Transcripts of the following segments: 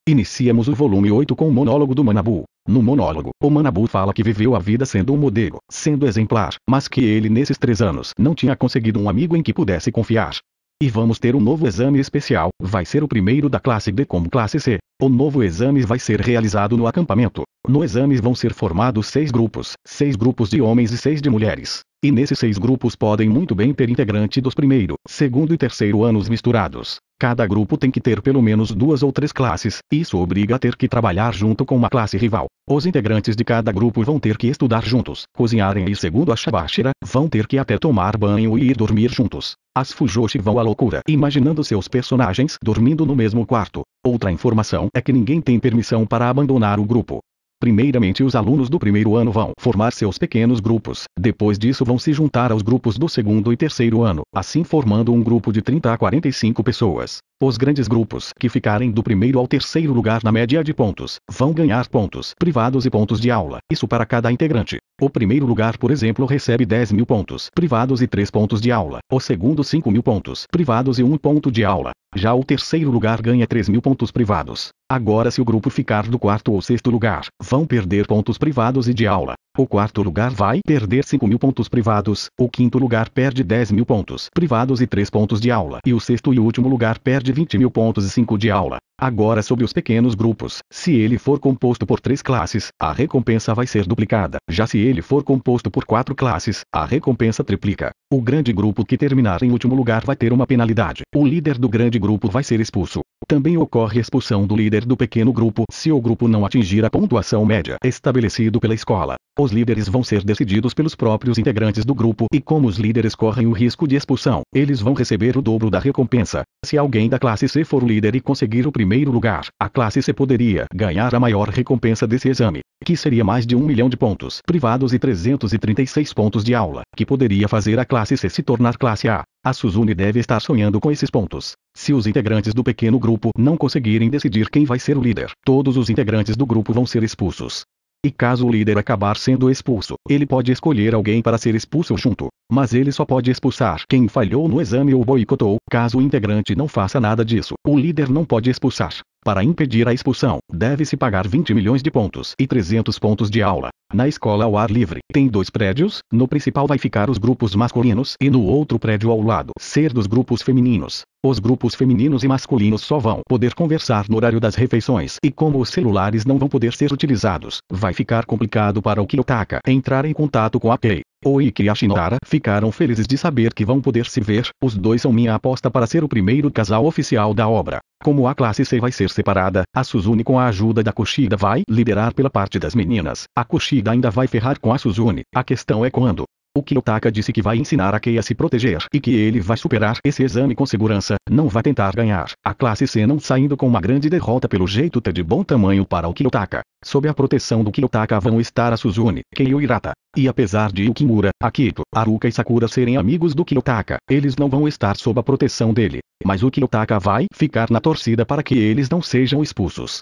Iniciamos o volume 8 com o monólogo do Manabu. No monólogo, o Manabu fala que viveu a vida sendo um modelo, sendo exemplar, mas que ele nesses 3 anos não tinha conseguido um amigo em que pudesse confiar. E vamos ter um novo exame especial, vai ser o primeiro da classe D como classe C. O novo exame vai ser realizado no acampamento. No exame vão ser formados 6 grupos de homens e 6 de mulheres. E nesses 6 grupos podem muito bem ter integrante dos primeiro, segundo e terceiro anos misturados. Cada grupo tem que ter pelo menos 2 ou 3 classes, isso obriga a ter que trabalhar junto com uma classe rival. Os integrantes de cada grupo vão ter que estudar juntos, cozinharem e segundo a Shabashira, vão ter que até tomar banho e ir dormir juntos. As Fujoshi vão à loucura, imaginando seus personagens dormindo no mesmo quarto. Outra informação é que ninguém tem permissão para abandonar o grupo. Primeiramente os alunos do primeiro ano vão formar seus pequenos grupos, depois disso vão se juntar aos grupos do segundo e terceiro ano, assim formando um grupo de 30 a 45 pessoas. Os grandes grupos que ficarem do primeiro ao terceiro lugar na média de pontos, vão ganhar pontos privados e pontos de aula, isso para cada integrante. O primeiro lugar, por exemplo, recebe 10.000 pontos privados e 3 pontos de aula. O segundo 5.000 pontos privados e 1 ponto de aula. Já o terceiro lugar ganha 3.000 pontos privados. Agora se o grupo ficar do quarto ou sexto lugar, vão perder pontos privados e de aula. O quarto lugar vai perder 5.000 pontos privados, o quinto lugar perde 10.000 pontos privados e 3 pontos de aula. E o sexto e último lugar perde 20.000 pontos e 5 de aula. Agora sobre os pequenos grupos, se ele for composto por 3 classes, a recompensa vai ser duplicada. Já se ele for composto por 4 classes, a recompensa triplica. O grande grupo que terminar em último lugar vai ter uma penalidade. O líder do grande grupo vai ser expulso. Também ocorre expulsão do líder do pequeno grupo se o grupo não atingir a pontuação média estabelecido pela escola. Os líderes vão ser decididos pelos próprios integrantes do grupo e como os líderes correm o risco de expulsão, eles vão receber o dobro da recompensa. Se alguém da classe C for o líder e conseguir o primeiro lugar, a classe C poderia ganhar a maior recompensa desse exame, que seria mais de 1 milhão de pontos privados e 336 pontos de aula, que poderia fazer a classe C se tornar classe A. A Suzune deve estar sonhando com esses pontos. Se os integrantes do pequeno grupo não conseguirem decidir quem vai ser o líder, todos os integrantes do grupo vão ser expulsos. E caso o líder acabar sendo expulso, ele pode escolher alguém para ser expulso junto. Mas ele só pode expulsar quem falhou no exame ou boicotou. Caso o integrante não faça nada disso, o líder não pode expulsar. Para impedir a expulsão, deve-se pagar 20 milhões de pontos e 300 pontos de aula. Na escola ao ar livre, tem 2 prédios, no principal vai ficar os grupos masculinos e no outro prédio ao lado, ser dos grupos femininos. Os grupos femininos e masculinos só vão poder conversar no horário das refeições e como os celulares não vão poder ser utilizados, vai ficar complicado para o Kiyotaka entrar em contato com a Kei. O Ikki e a Shinohara ficaram felizes de saber que vão poder se ver, os dois são minha aposta para ser o primeiro casal oficial da obra. Como a classe C vai ser separada, a Suzune com a ajuda da Kushida vai liderar pela parte das meninas. A Kushida ainda vai ferrar com a Suzune, a questão é quando. O Kiyotaka disse que vai ensinar a Kei a se proteger e que ele vai superar esse exame com segurança, não vai tentar ganhar. A classe C não saindo com uma grande derrota pelo jeito tá de bom tamanho para o Kiyotaka. Sob a proteção do Kiyotaka vão estar a Suzune, Kei e o Hirata. E apesar de Yukimura, Akito, Haruka e Sakura serem amigos do Kiyotaka, eles não vão estar sob a proteção dele. Mas o Kiyotaka vai ficar na torcida para que eles não sejam expulsos.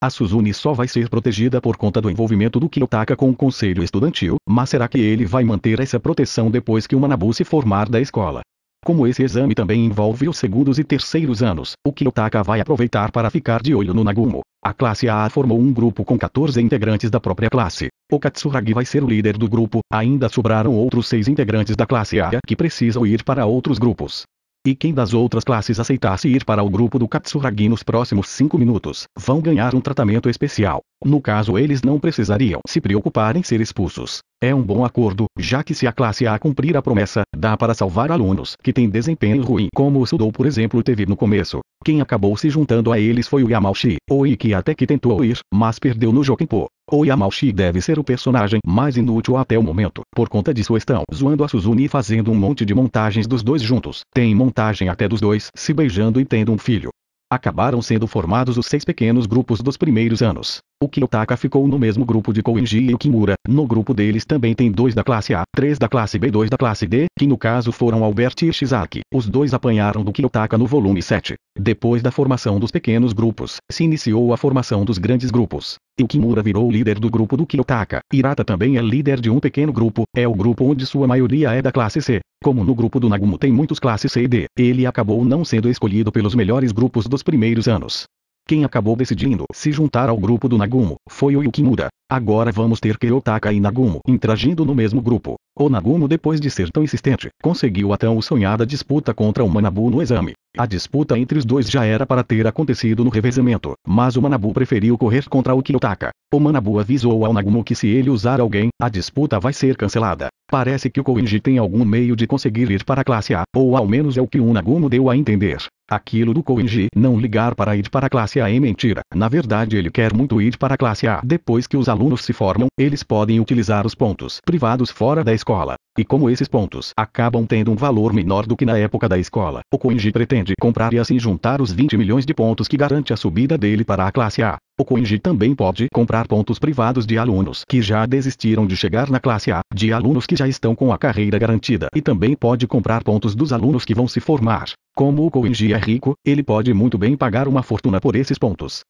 A Suzune só vai ser protegida por conta do envolvimento do Kiyotaka com o conselho estudantil, mas será que ele vai manter essa proteção depois que o Manabu se formar da escola? Como esse exame também envolve os segundos e terceiros anos, o Kiyotaka vai aproveitar para ficar de olho no Nagumo. A classe A formou um grupo com 14 integrantes da própria classe. O Katsuragi vai ser o líder do grupo, ainda sobraram outros 6 integrantes da classe A que precisam ir para outros grupos. E quem das outras classes aceitasse ir para o grupo do Katsuragi nos próximos 5 minutos, vão ganhar um tratamento especial. No caso eles não precisariam se preocupar em ser expulsos. É um bom acordo, já que se a classe A cumprir a promessa, dá para salvar alunos que têm desempenho ruim, como o Sudou por exemplo teve no começo. Quem acabou se juntando a eles foi o Yamauchi. O Ikki até que tentou ir, mas perdeu no Jokenpô. O Yamauchi deve ser o personagem mais inútil até o momento. Por conta disso estão zoando a Suzune e fazendo um monte de montagens dos dois juntos. Tem montagem até dos dois se beijando e tendo um filho. Acabaram sendo formados os 6 pequenos grupos dos primeiros anos. O Kiyotaka ficou no mesmo grupo de Koenji e Yukimura. No grupo deles também tem 2 da classe A, 3 da classe B e 2 da classe D, que no caso foram Albert e Shizaki. Os dois apanharam do Kiyotaka no volume 7. Depois da formação dos pequenos grupos, se iniciou a formação dos grandes grupos. Yukimura virou o líder do grupo do Kiyotaka. Hirata também é líder de um pequeno grupo, é o grupo onde sua maioria é da classe C. Como no grupo do Nagumo tem muitos classes C e D, ele acabou não sendo escolhido pelos melhores grupos dos primeiros anos. Quem acabou decidindo se juntar ao grupo do Nagumo foi o Yukimura. Agora vamos ter Kiyotaka e Nagumo interagindo no mesmo grupo. O Nagumo, depois de ser tão insistente, conseguiu a tão sonhada disputa contra o Manabu no exame. A disputa entre os dois já era para ter acontecido no revezamento, mas o Manabu preferiu correr contra o Kiyotaka. O Manabu avisou ao Nagumo que se ele usar alguém, a disputa vai ser cancelada. Parece que o Koenji tem algum meio de conseguir ir para a classe A, ou ao menos é o que o Nagumo deu a entender. Aquilo do Koenji não ligar para ir para a classe A é mentira. Na verdade, ele quer muito ir para a classe A. Depois que os alunos se formam, eles podem utilizar os pontos privados fora da escola. E como esses pontos acabam tendo um valor menor do que na época da escola, o Koenji pretende comprar e assim juntar os 20 milhões de pontos que garante a subida dele para a classe A. O Koenji também pode comprar pontos privados de alunos que já desistiram de chegar na classe A, de alunos que já estão com a carreira garantida, e também pode comprar pontos dos alunos que vão se formar. Como o Koenji é rico, ele pode muito bem pagar uma fortuna por esses pontos.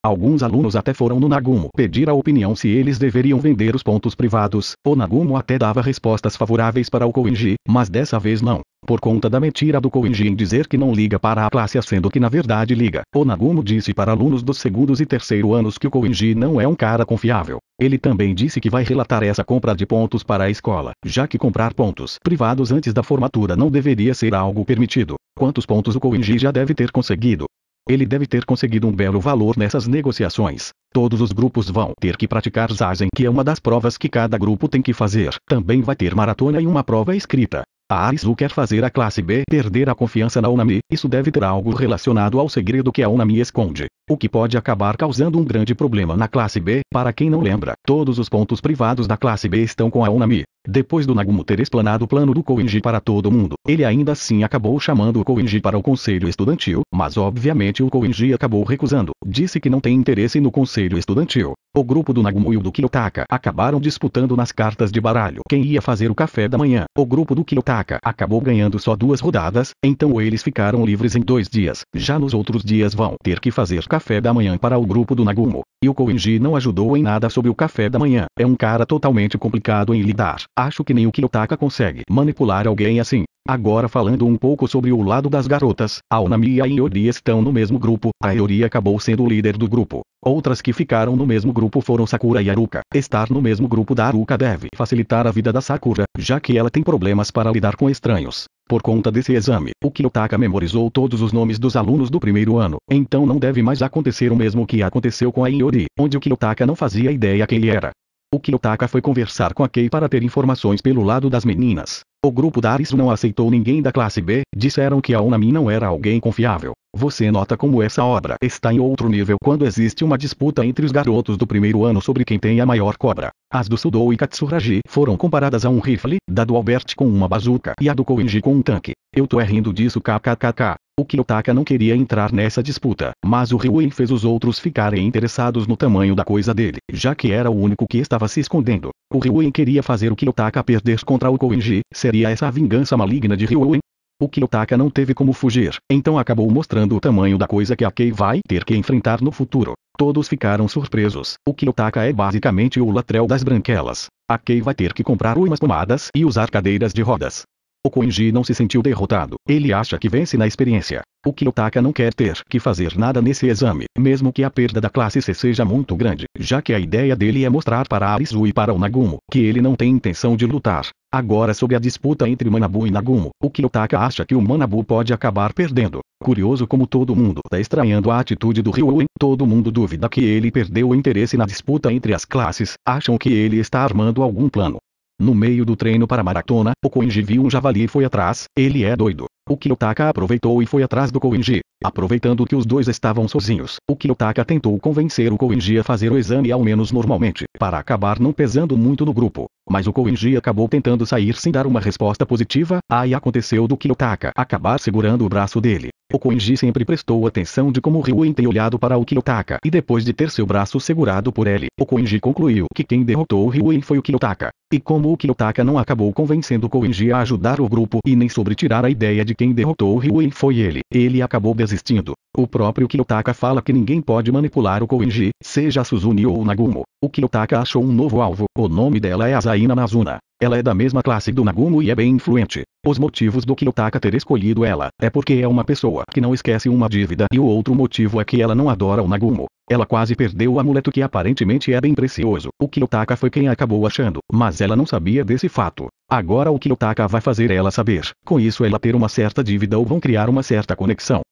Alguns alunos até foram no Nagumo pedir a opinião se eles deveriam vender os pontos privados. O Nagumo até dava respostas favoráveis para o Koenji, mas dessa vez não. Por conta da mentira do Koenji em dizer que não liga para a classe A, sendo que na verdade liga. O Nagumo disse para alunos dos segundos e terceiro anos que o Koenji não é um cara confiável. Ele também disse que vai relatar essa compra de pontos para a escola, já que comprar pontos privados antes da formatura não deveria ser algo permitido. Quantos pontos o Koenji já deve ter conseguido? Ele deve ter conseguido um belo valor nessas negociações. Todos os grupos vão ter que praticar Zazen, que é uma das provas que cada grupo tem que fazer. Também vai ter maratona e uma prova escrita. A Arisu quer fazer a classe B perder a confiança na Unami. Isso deve ter algo relacionado ao segredo que a Unami esconde, o que pode acabar causando um grande problema na classe B. Para quem não lembra, todos os pontos privados da classe B estão com a Unami. Depois do Nagumo ter explanado o plano do Koenji para todo mundo, ele ainda assim acabou chamando o Koenji para o conselho estudantil, mas obviamente o Koenji acabou recusando. Disse que não tem interesse no conselho estudantil. O grupo do Nagumo e o do Kiyotaka acabaram disputando nas cartas de baralho quem ia fazer o café da manhã. O grupo do Kiyotaka acabou ganhando só 2 rodadas, então eles ficaram livres em 2 dias. Já nos outros dias vão ter que fazer café da manhã para o grupo do Nagumo. E o Koenji não ajudou em nada sobre o café da manhã. É um cara totalmente complicado em lidar. Acho que nem o Kiyotaka consegue manipular alguém assim. Agora falando um pouco sobre o lado das garotas, a Unami e a Iori estão no mesmo grupo. A Iori acabou sendo o líder do grupo. Outras que ficaram no mesmo grupo foram Sakura e Haruka. Estar no mesmo grupo da Haruka deve facilitar a vida da Sakura, já que ela tem problemas para lidar com estranhos. Por conta desse exame, o Kiyotaka memorizou todos os nomes dos alunos do primeiro ano. Então não deve mais acontecer o mesmo que aconteceu com a Iori, onde o Kiyotaka não fazia ideia quem ele era. O Kiyotaka foi conversar com a Kei para ter informações pelo lado das meninas. O grupo da Arisu não aceitou ninguém da classe B, disseram que a Unami não era alguém confiável. Você nota como essa obra está em outro nível quando existe uma disputa entre os garotos do primeiro ano sobre quem tem a maior cobra. As do Sudou e Katsuragi foram comparadas a um rifle, da do Albert com uma bazuca e a do Koenji com um tanque. Eu tô rindo disso kkkk. O Kiyotaka não queria entrar nessa disputa, mas o Ryuen fez os outros ficarem interessados no tamanho da coisa dele, já que era o único que estava se escondendo. O Ryuen queria fazer o Kiyotaka perder contra o Koenji. Seria essa a vingança maligna de Ryuen? O Kiyotaka não teve como fugir, então acabou mostrando o tamanho da coisa que a Kei vai ter que enfrentar no futuro. Todos ficaram surpresos. O Kiyotaka é basicamente o Latrell das branquelas. A Kei vai ter que comprar umas pomadas e usar cadeiras de rodas. O Koenji não se sentiu derrotado. Ele acha que vence na experiência. O Kiyotaka não quer ter que fazer nada nesse exame, mesmo que a perda da classe C seja muito grande, já que a ideia dele é mostrar para a Arisu e para o Nagumo que ele não tem intenção de lutar. Agora sobre a disputa entre Manabu e Nagumo, o Kiyotaka acha que o Manabu pode acabar perdendo. Curioso como todo mundo está estranhando a atitude do Ryuen. Todo mundo duvida que ele perdeu o interesse na disputa entre as classes, acham que ele está armando algum plano. No meio do treino para maratona, o Koenji viu um javali e foi atrás. Ele é doido. O Kiyotaka aproveitou e foi atrás do Koenji. Aproveitando que os dois estavam sozinhos, o Kiyotaka tentou convencer o Koenji a fazer o exame ao menos normalmente, para acabar não pesando muito no grupo. Mas o Koenji acabou tentando sair sem dar uma resposta positiva. Aí aconteceu do Kiyotaka acabar segurando o braço dele. O Koenji sempre prestou atenção de como Ryuen tem olhado para o Kiyotaka e depois de ter seu braço segurado por ele, o Koenji concluiu que quem derrotou o Ryuen foi o Kiyotaka. E como o Kiyotaka não acabou convencendo o Koenji a ajudar o grupo e nem sobre tirar a ideia de quem derrotou o Ryuen foi ele acabou desistindo. O próprio Kiyotaka fala que ninguém pode manipular o Koenji, seja a Suzune ou o Nagumo. O Kiyotaka achou um novo alvo. O nome dela é Asaina Nazuna. Ela é da mesma classe do Nagumo e é bem influente. Os motivos do Kiyotaka ter escolhido ela é porque é uma pessoa que não esquece uma dívida e o outro motivo é que ela não adora o Nagumo. Ela quase perdeu o amuleto que aparentemente é bem precioso. O Kiyotaka foi quem acabou achando, mas ela não sabia desse fato. Agora o Kiyotaka vai fazer ela saber. Com isso ela ter uma certa dívida ou vão criar uma certa conexão.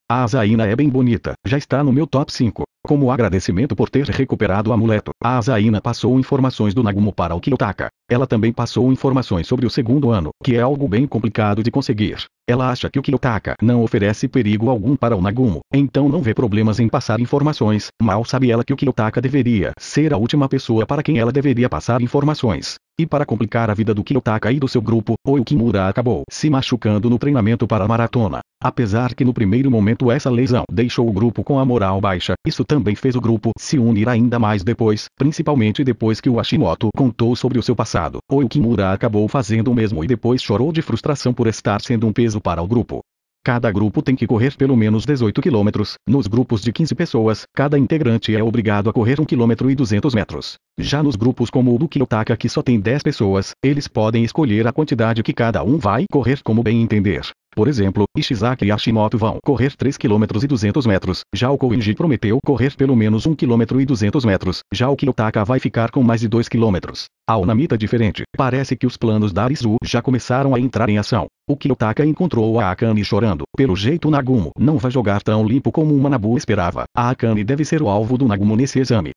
A Azaina é bem bonita, já está no meu top 5. Como agradecimento por ter recuperado o amuleto, a Azaina passou informações do Nagumo para o Kiyotaka. Ela também passou informações sobre o segundo ano, que é algo bem complicado de conseguir. Ela acha que o Kiyotaka não oferece perigo algum para o Nagumo, então não vê problemas em passar informações. Mal sabe ela que o Kiyotaka deveria ser a última pessoa para quem ela deveria passar informações. E para complicar a vida do Kiyotaka e do seu grupo, o Kimura acabou se machucando no treinamento para a maratona. Apesar que no primeiro momento essa lesão deixou o grupo com a moral baixa, isso também fez o grupo se unir ainda mais depois, principalmente depois que o Hashimoto contou sobre o seu passado. O Kimura acabou fazendo o mesmo e depois chorou de frustração por estar sendo um peso para o grupo. Cada grupo tem que correr pelo menos 18 quilômetros. Nos grupos de 15 pessoas, cada integrante é obrigado a correr 1 km e 200 metros. Já nos grupos como o do Kiyotaka que só tem 10 pessoas, eles podem escolher a quantidade que cada um vai correr como bem entender. Por exemplo, Ishizaki e Hashimoto vão correr 3 km e 200 metros, já o Koenji prometeu correr pelo menos 1 km e 200 metros, já o Kiyotaka vai ficar com mais de 2 km. A Onamita diferente, parece que os planos da Arisu já começaram a entrar em ação. O Kiyotaka encontrou a Akane chorando. Pelo jeito o Nagumo não vai jogar tão limpo como o Manabu esperava. A Akane deve ser o alvo do Nagumo nesse exame.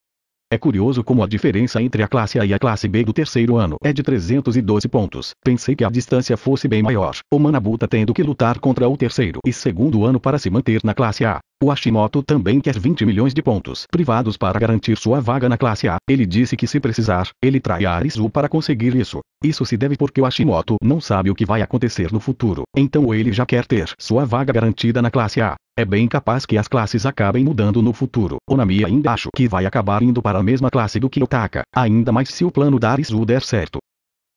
É curioso como a diferença entre a classe A e a classe B do terceiro ano é de 312 pontos. Pensei que a distância fosse bem maior. O Manabu tá tendo que lutar contra o terceiro e segundo ano para se manter na classe A. O Hashimoto também quer 20 milhões de pontos privados para garantir sua vaga na classe A. Ele disse que se precisar, ele trai a Arisu para conseguir isso. Isso se deve porque o Hashimoto não sabe o que vai acontecer no futuro. Então ele já quer ter sua vaga garantida na classe A. É bem capaz que as classes acabem mudando no futuro. Onami ainda acho que vai acabar indo para a mesma classe do Kiyotaka, ainda mais se o plano da Arisu der certo.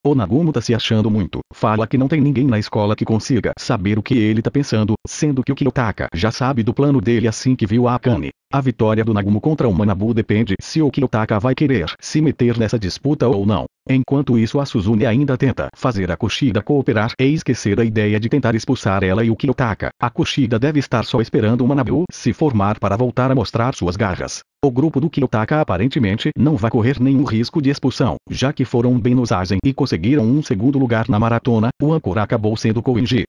O Nagumo tá se achando muito, fala que não tem ninguém na escola que consiga saber o que ele tá pensando, sendo que o Kiyotaka já sabe do plano dele assim que viu a Akane. A vitória do Nagumo contra o Manabu depende se o Kiyotaka vai querer se meter nessa disputa ou não. Enquanto isso a Suzune ainda tenta fazer a Kushida cooperar e esquecer a ideia de tentar expulsar ela e o Kiyotaka. A Kushida deve estar só esperando o Manabu se formar para voltar a mostrar suas garras. O grupo do Kiyotaka aparentemente não vai correr nenhum risco de expulsão, já que foram bem no Zazen e conseguiram um segundo lugar na maratona. O âncora acabou sendo Koenji.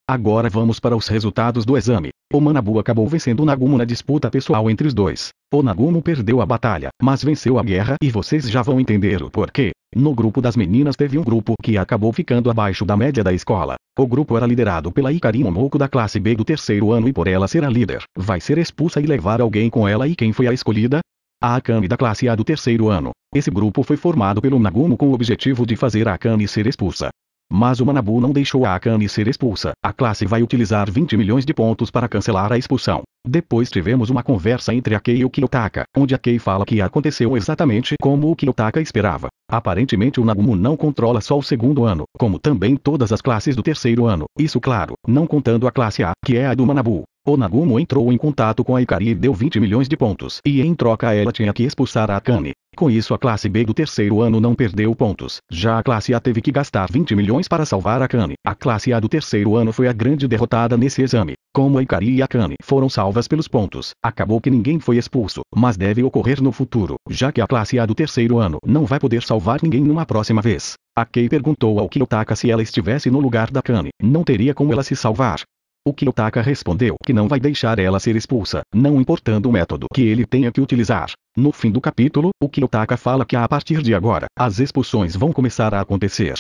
Agora vamos para os resultados do exame. O Manabu acabou vencendo o Nagumo na disputa pessoal entre os dois. O Nagumo perdeu a batalha, mas venceu a guerra e vocês já vão entender o porquê. No grupo das meninas teve um grupo que acabou ficando abaixo da média da escola. O grupo era liderado pela Hikari Momoko da classe B do terceiro ano e por ela ser a líder, vai ser expulsa e levar alguém com ela e quem foi a escolhida? A Akane da classe A do terceiro ano. Esse grupo foi formado pelo Nagumo com o objetivo de fazer a Akane ser expulsa. Mas o Manabu não deixou a Akane ser expulsa. A classe vai utilizar 20 milhões de pontos para cancelar a expulsão. Depois tivemos uma conversa entre a Kei e o Kiyotaka, onde a Kei fala que aconteceu exatamente como o Kiyotaka esperava. Aparentemente o Nagumo não controla só o segundo ano, como também todas as classes do terceiro ano. Isso claro, não contando a classe A, que é a do Manabu. O Nagumo entrou em contato com a Hikari e deu 20 milhões de pontos. E em troca ela tinha que expulsar a Akane. Com isso a classe B do terceiro ano não perdeu pontos. Já a classe A teve que gastar 20 milhões para salvar a Akane. A classe A do terceiro ano foi a grande derrotada nesse exame. Como a Hikari e a Akane foram salvas pelos pontos, acabou que ninguém foi expulso. Mas deve ocorrer no futuro, já que a classe A do terceiro ano não vai poder salvar ninguém numa próxima vez. A Kei perguntou ao Kiyotaka se ela estivesse no lugar da Akane, não teria como ela se salvar. O Kiyotaka respondeu que não vai deixar ela ser expulsa, não importando o método que ele tenha que utilizar. No fim do capítulo, o Kiyotaka fala que a partir de agora, as expulsões vão começar a acontecer.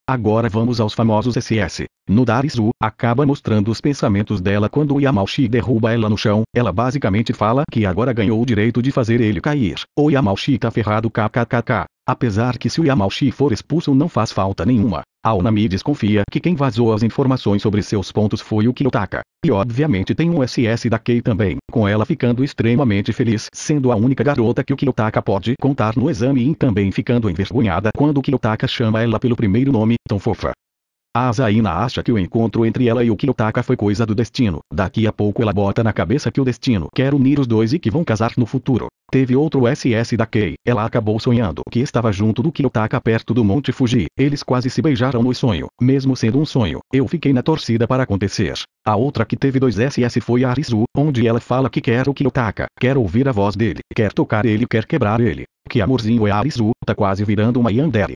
Agora vamos aos famosos SS. No Darisu, acaba mostrando os pensamentos dela quando o Yamauchi derruba ela no chão. Ela basicamente fala que agora ganhou o direito de fazer ele cair. O Yamauchi tá ferrado kkkk. Apesar que se o Yamauchi for expulso não faz falta nenhuma. A Onami desconfia que quem vazou as informações sobre seus pontos foi o Kiyotaka. E obviamente tem um SS da Kei também, com ela ficando extremamente feliz, sendo a única garota que o Kiyotaka pode contar no exame e também ficando envergonhada quando o Kiyotaka chama ela pelo primeiro nome, tão fofa. A Asaina acha que o encontro entre ela e o Kiyotaka foi coisa do destino. Daqui a pouco ela bota na cabeça que o destino quer unir os dois e que vão casar no futuro. Teve outro SS da Kei. Ela acabou sonhando que estava junto do Kiyotaka perto do Monte Fuji. Eles quase se beijaram no sonho. Mesmo sendo um sonho, eu fiquei na torcida para acontecer. A outra que teve 2 SS foi a Arisu, onde ela fala que quer o Kiyotaka, quer ouvir a voz dele, quer tocar ele, quer quebrar ele. Que amorzinho é a Arisu, tá quase virando uma yandere.